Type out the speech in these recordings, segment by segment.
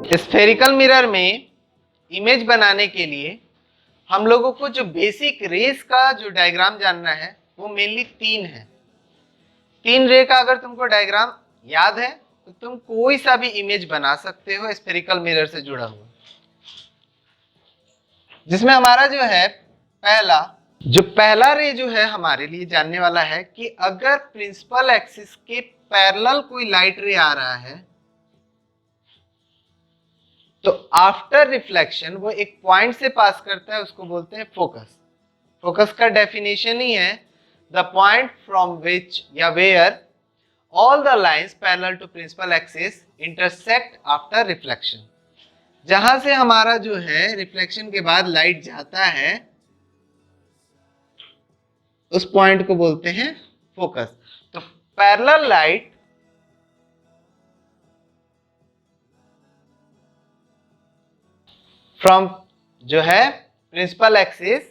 Spherical mirror में image बनाने के लिए हम लोगों को जो बेसिक रेस का जो डायग्राम जानना है वो मेनली तीन है। तीन रे का अगर तुमको डायग्राम याद है तो तुम कोई सा भी इमेज बना सकते हो स्फेरिकल मिरर से जुड़ा हुआ, जिसमें हमारा जो है पहला रे जो है हमारे लिए जानने वाला है कि अगर प्रिंसिपल एक्सिस के पैरेलल कोई लाइट रे आ रहा है तो आफ्टर रिफ्लेक्शन वो एक पॉइंट से पास करता है, उसको बोलते हैं फोकस। फोकस का डेफिनेशन ही है द पॉइंट फ्रॉम विच या where all the lines parallel to principal axis intersect after reflection. जहां से हमारा जो है रिफ्लेक्शन के बाद लाइट जाता है उस पॉइंट को बोलते हैं फोकस। तो पैरेलल लाइट फ्रॉम जो है principal axis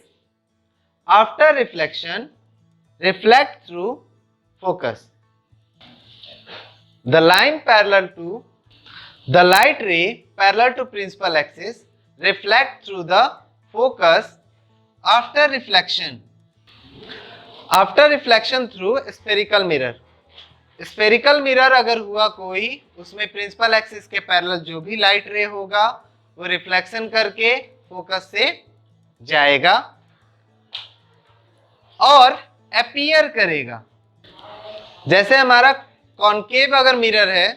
after reflection reflect through focus. The line parallel to the light ray parallel to principal axis reflect through the focus after reflection through spherical mirror. Spherical mirror अगर हुआ कोई, उसमें principal axis के parallel जो भी light रे होगा वो रिफ्लेक्शन करके फोकस से जाएगा और अपीयर करेगा। जैसे हमारा कॉनकेव अगर मिरर है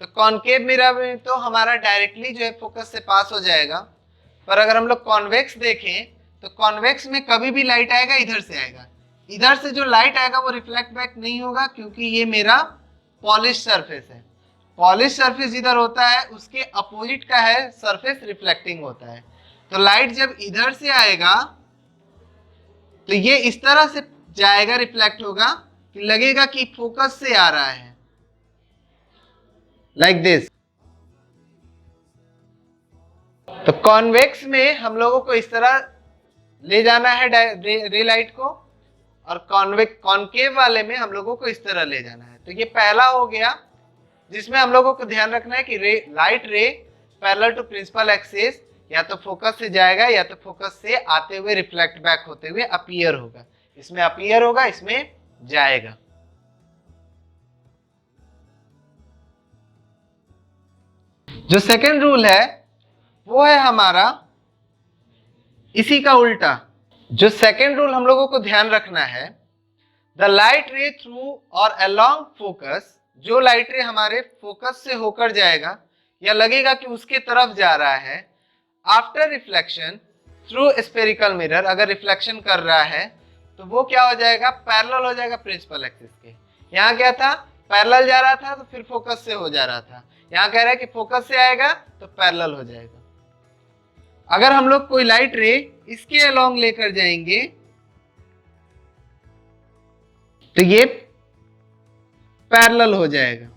तो कॉनकेव मिरर में तो हमारा डायरेक्टली जो है फोकस से पास हो जाएगा, पर अगर हम लोग कॉन्वेक्स देखें तो कॉन्वेक्स में कभी भी लाइट आएगा इधर से आएगा, इधर से जो लाइट आएगा वो रिफ्लेक्ट बैक नहीं होगा क्योंकि ये मेरा पॉलिश सरफेस है। पॉलिश सरफेस इधर होता है, उसके अपोजिट का है सरफेस रिफ्लेक्टिंग होता है। तो लाइट जब इधर से आएगा तो ये इस तरह से जाएगा, रिफ्लेक्ट होगा कि लगेगा कि फोकस से आ रहा है, लाइक दिस। तो कॉन्वेक्स में हम लोगों को इस तरह ले जाना है रे लाइट को, और कॉनकेव वाले में हम लोगों को इस तरह ले जाना है। तो ये पहला हो गया जिसमें हम लोगों को ध्यान रखना है कि light ray parallel to principal axis या तो फोकस से जाएगा या तो फोकस से आते हुए रिफ्लेक्ट बैक होते हुए अपीयर होगा। इसमें अपीयर होगा, इसमें जाएगा। जो सेकंड रूल है वो है हमारा इसी का उल्टा। जो सेकंड रूल हम लोगों को ध्यान रखना है, द लाइट रे थ्रू और अलोंग फोकस, जो लाइट रे हमारे फोकस से होकर जाएगा या लगेगा कि उसके तरफ जा रहा है, after reflection through spherical mirror, अगर रिफ्लेक्शन कर रहा है तो वो क्या हो जाएगा, पैरेलल हो जाएगा प्रिंसिपल एक्सिस के। यहाँ क्या था, पैरेलल जा रहा था तो फिर फोकस से हो जा रहा था, यहाँ कह रहा है कि फोकस से आएगा तो पैरेलल हो जाएगा। अगर हम लोग कोई लाइट रे इसके अलोंग लेकर जाएंगे तो ये पैरेलल हो जाएगा।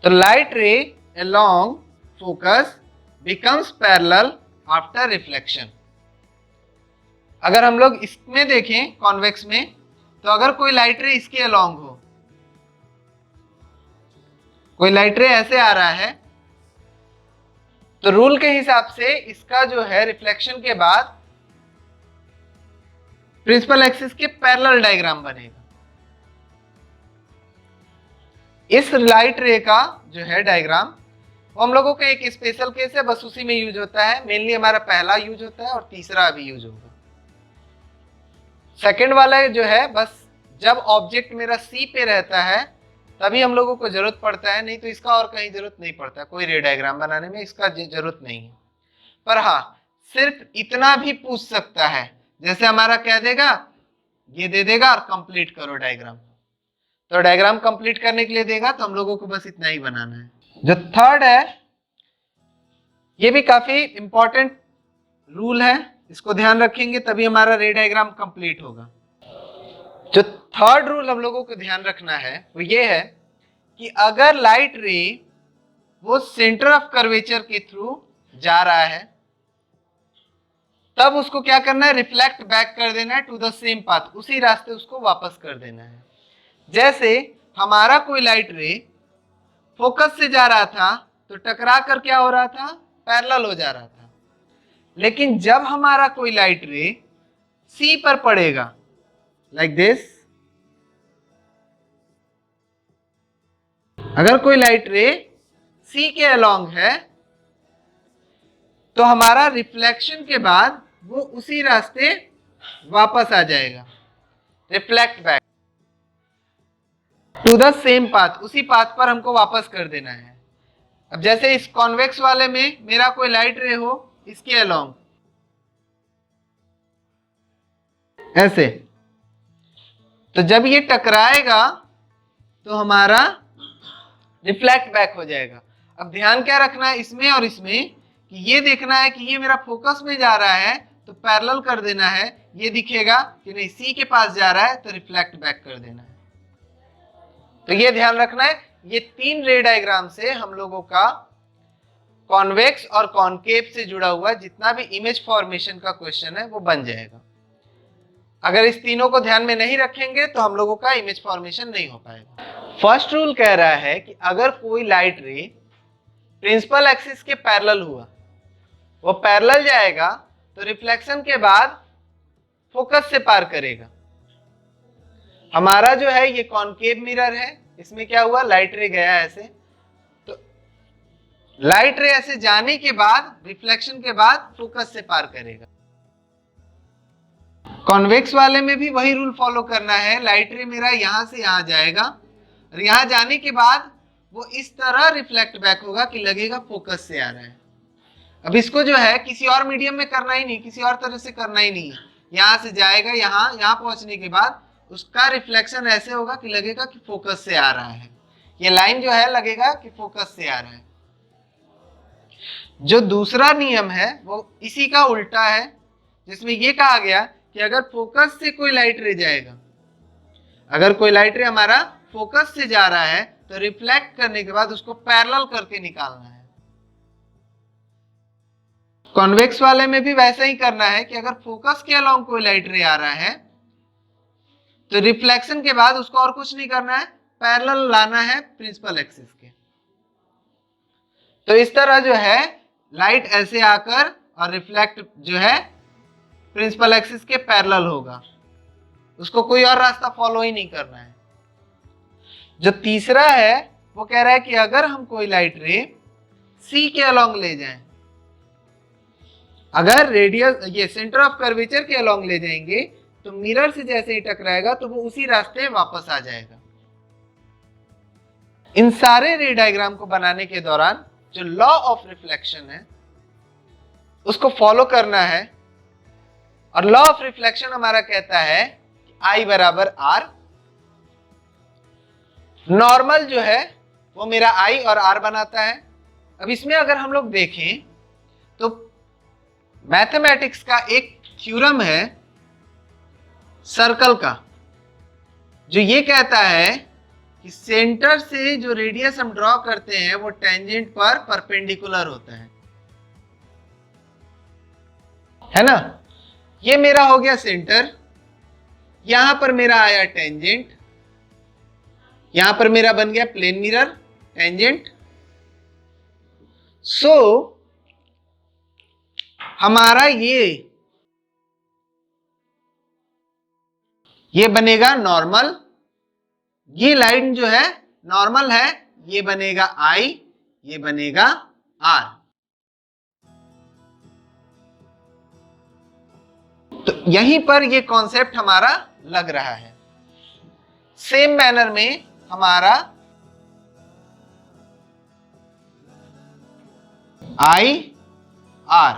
तो लाइट रे along focus becomes parallel after reflection. अगर हम लोग इसमें देखें कॉन्वेक्स में, तो अगर कोई लाइट रे इसके अलोंग हो, कोई लाइट रे ऐसे आ रहा है, तो रूल के हिसाब से इसका जो है रिफ्लेक्शन के बाद प्रिंसिपल एक्सिस के पैरेलल डायग्राम बनेगा। इस लाइट रे का जो है डायग्राम वो हम लोगों का एक स्पेशल केस है, बस उसी में यूज होता है। मेनली हमारा पहला यूज होता है और तीसरा अभी यूज होगा। सेकंड वाला जो है बस जब ऑब्जेक्ट मेरा सी पे रहता है तभी हम लोगों को जरूरत पड़ता है, नहीं तो इसका और कहीं जरूरत नहीं पड़ता। कोई रे डायग्राम बनाने में इसका जरूरत नहीं है। पर हाँ, सिर्फ इतना भी पूछ सकता है, जैसे हमारा कह देगा ये दे देगा और कंप्लीट करो डायग्राम, तो डायग्राम कंप्लीट करने के लिए देगा तो हम लोगों को बस इतना ही बनाना है। जो थर्ड है ये भी काफी इंपॉर्टेंट रूल है, इसको ध्यान रखेंगे तभी हमारा रे डायग्राम कंप्लीट होगा। जो थर्ड रूल हम लोगों को ध्यान रखना है वो ये है कि अगर लाइट रे वो सेंटर ऑफ कर्वेचर के थ्रू जा रहा है तब उसको क्या करना है, रिफ्लेक्ट बैक कर देना है टू द सेम पाथ, उसी रास्ते उसको वापस कर देना है। जैसे हमारा कोई लाइट रे फोकस से जा रहा था तो टकरा कर क्या हो रहा था, पैरेलल हो जा रहा था। लेकिन जब हमारा कोई लाइट रे सी पर पड़ेगा लाइक दिस, अगर कोई लाइट रे सी के अलोंग है तो हमारा रिफ्लेक्शन के बाद वो उसी रास्ते वापस आ जाएगा, reflect back to the same path, उसी पाथ पर हमको वापस कर देना है। अब जैसे इस कॉन्वेक्स वाले में मेरा कोई लाइट रे हो इसके अलोंग ऐसे, तो जब ये टकराएगा तो हमारा रिफ्लेक्ट बैक हो जाएगा। अब ध्यान क्या रखना है इसमें और इसमें, कि ये देखना है कि ये मेरा फोकस में जा रहा है तो पैरेलल कर देना है, ये दिखेगा कि नहीं सी के पास जा रहा है तो रिफ्लेक्ट बैक कर देना है। तो ये ध्यान रखना है। ये 3 रे डायग्राम से हम लोगों का कॉन्वेक्स और कॉनकेव से जुड़ा हुआ जितना भी इमेज फॉर्मेशन का क्वेश्चन है वो बन जाएगा। अगर इस तीनों को ध्यान में नहीं रखेंगे तो हम लोगों का इमेज फॉर्मेशन नहीं हो पाएगा। फर्स्ट रूल कह रहा है कि अगर कोई लाइट रे प्रिंसिपल एक्सिस के पैरेलल हुआ, वो पैरेलल जाएगा तो रिफ्लेक्शन के बाद फोकस से पार करेगा। हमारा जो है ये कॉनकेव मिरर है, इसमें क्या हुआ, लाइट रे गया ऐसे, तो लाइट रे ऐसे जाने के बाद रिफ्लेक्शन के बाद फोकस से पार करेगा। कॉन्वेक्स वाले में भी वही रूल फॉलो करना है, लाइट रे मेरा यहां से यहां जाएगा और यहां जाने के बाद वो इस तरह रिफ्लेक्ट बैक होगा कि लगेगा फोकस से आ रहा है। अब इसको जो है किसी और मीडियम में करना ही नहीं, किसी और तरह से करना ही नहीं है, यहां से जाएगा यहां पहुंचने के बाद उसका रिफ्लेक्शन ऐसे होगा कि लगेगा कि फोकस से आ रहा है, ये लाइन जो है लगेगा कि फोकस से आ रहा है। जो दूसरा नियम है वो इसी का उल्टा है, जिसमें ये कहा गया कि अगर फोकस से कोई लाइट रे जाएगा, अगर कोई लाइट रे हमारा फोकस से जा रहा है तो रिफ्लेक्ट करने के बाद उसको पैरेलल करके निकालना है। कॉन्वेक्स वाले में भी वैसा ही करना है कि अगर फोकस के अलोंग कोई लाइट रे आ रहा है तो रिफ्लेक्शन के बाद उसको और कुछ नहीं करना है, पैरेलल लाना है प्रिंसिपल एक्सिस के। तो इस तरह जो है लाइट ऐसे आकर और रिफ्लेक्ट जो है प्रिंसिपल एक्सिस के पैरेलल होगा, उसको कोई और रास्ता फॉलो ही नहीं करना है। जो तीसरा है वो कह रहा है कि अगर हम कोई लाइट रे सी के अलोंग ले जाएं, अगर रेडियस ये सेंटर ऑफ कर्वेचर के अलोंग ले जाएंगे तो मिरर से जैसे ही टकराएगा तो वो उसी रास्ते वापस आ जाएगा। इन सारे रे डायग्राम को बनाने के दौरान जो लॉ ऑफ रिफ्लेक्शन है उसको फॉलो करना है, और लॉ ऑफ रिफ्लेक्शन हमारा कहता है I बराबर R। नॉर्मल जो है वो मेरा I और R बनाता है। अब इसमें अगर हम लोग देखें तो मैथमेटिक्स का एक थ्योरम है सर्कल का, जो ये कहता है कि सेंटर से जो रेडियस हम ड्रॉ करते हैं वो टेंजेंट पर परपेंडिकुलर होता है ना। ये मेरा हो गया सेंटर, यहां पर मेरा आया टेंजेंट, यहां पर मेरा बन गया प्लेन मिरर टेंजेंट। सो हमारा ये बनेगा नॉर्मल, ये लाइन जो है नॉर्मल है, ये बनेगा I, ये बनेगा R। तो यहीं पर ये कॉन्सेप्ट हमारा लग रहा है। सेम मैनर में हमारा I R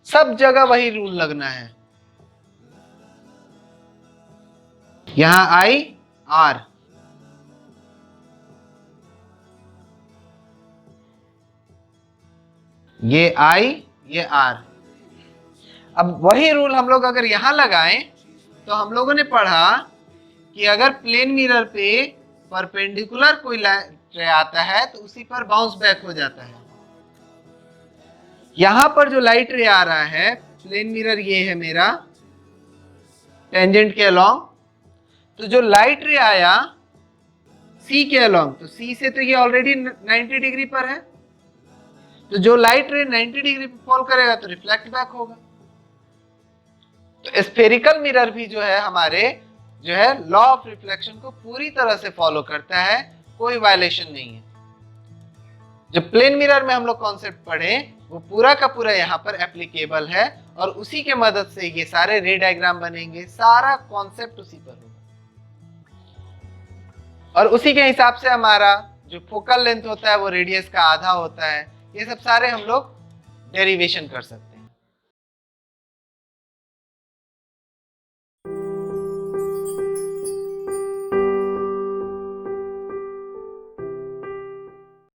सब जगह वही रूल लगना है, यहां I R, ये I ये R। अब वही रूल हम लोग अगर यहां लगाएं तो हम लोगों ने पढ़ा कि अगर प्लेन मिरर पे परपेंडिकुलर कोई लाइट आता है तो उसी पर बाउंस बैक हो जाता है। यहां पर जो लाइट रे आ रहा है, प्लेन मिरर ये है मेरा टेंजेंट के अलोंग, तो जो लाइट रे आया सी के अलोंग, तो सी से तो ये ऑलरेडी 90 डिग्री पर है, तो जो लाइट रे 90 डिग्री पर फॉल करेगा तो रिफ्लेक्ट बैक होगा। तो स्फेरिकल मिरर भी जो है हमारे जो है लॉ ऑफ रिफ्लेक्शन को पूरी तरह से फॉलो करता है, कोई वायलेशन नहीं है। जो प्लेन मिरर में हम लोग कॉन्सेप्ट पढ़े वो पूरा का पूरा यहाँ पर एप्लीकेबल है, और उसी के मदद से ये सारे रे डायग्राम बनेंगे, सारा कॉन्सेप्ट उसी पर होगा, और उसी के हिसाब से हमारा जो फोकल लेंथ होता है वो रेडियस का आधा होता है। ये सब सारे हम लोग डेरिवेशन कर सकते हैं।